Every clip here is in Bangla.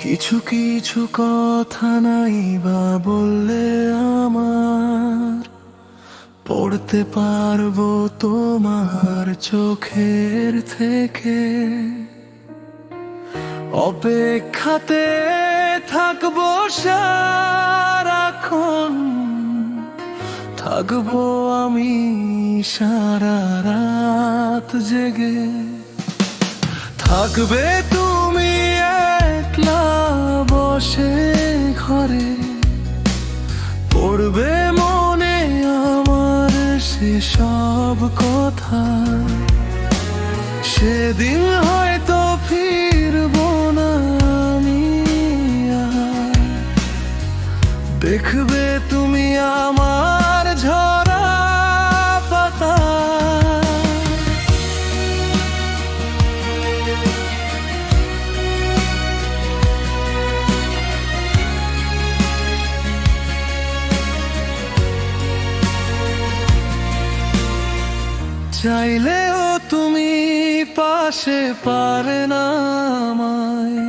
কিছু কিছু কথা নাই বা বললে আমার পড়তে পারবো তোমার চোখের থেকে। অপেক্ষাতে থাকবো সারাক্ষণ, থাকবো আমি সারা রাত জেগে। থাকবে তুমি একলা বসে ঘরে, পড়বে মনে আমার সেসব কথা। সেদিন হয়তো ফিরবো না আমি আর, দেখবে তুমি আমার ঝরা পাতা। চাইলেও তুমি পাশে পারে না আমায়,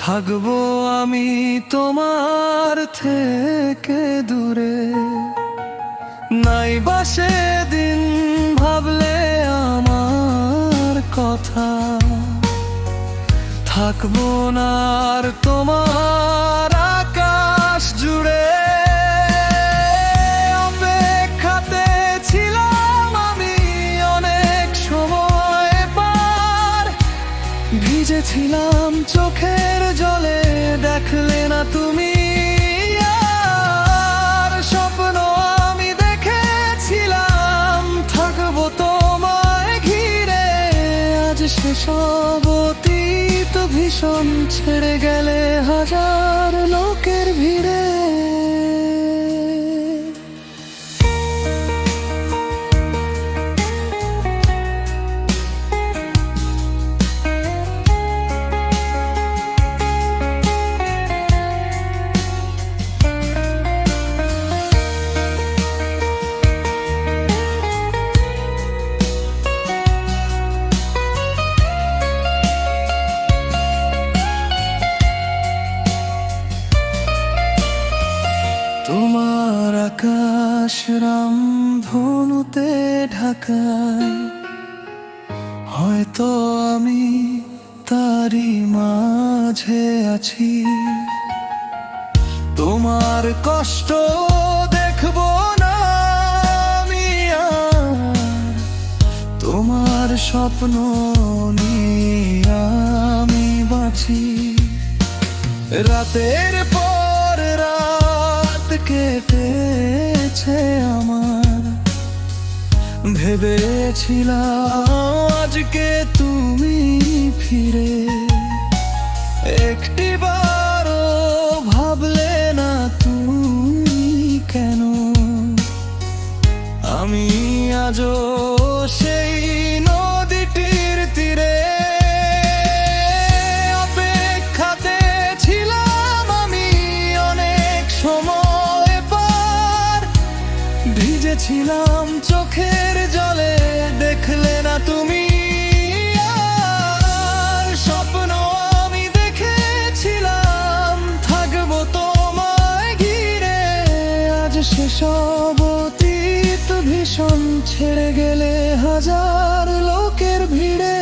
থাকবো আমি তোমার থেকে দূরে। নাই বা সেদিন ভাবলে আমার কথা, থাকবো না আর তোমার আকাশ জুড়ে। অপেক্ষাতে ছিলাম আমি অনেক সময় পার, ভিজেছিলাম চোখের জলে, দেখলে না তুমি আর। স্বপ্ন আমি দেখেছিলাম থাকবো তোমায় ঘিরে, আজ সেসব অতীত ভীষণ ছেড়ে গেলে হাজার লোকের ভিড়ে। তোমার আকাশ রামধনুতে ঢাকায়, হয়তো আমি তারই মাঝে আছি। তোমার কষ্ট দেখবো না আমি আর, তোমার স্বপ্ন নিয়ে আমি বাঁচি। রাতের পর রাত কেটেছে আমার, ভেবেছিলাম আজকে তুমি ফিরে। একটিবারও ভাবলে না তুমি কেন, আমি আজও সেই নদীটির তীরে। অপেক্ষাতে ছিলাম আমি অনেক সময় পার, ভিজেছিলাম চোখের জলে, দেখলে না তুমি আর। স্বপ্ন আমি দেখেছিলাম থাকবো তোমায় ঘিরে, আজ সেসব অতীত ভীষণ ছেড়ে গেলে হাজার লোকের ভিড়ে।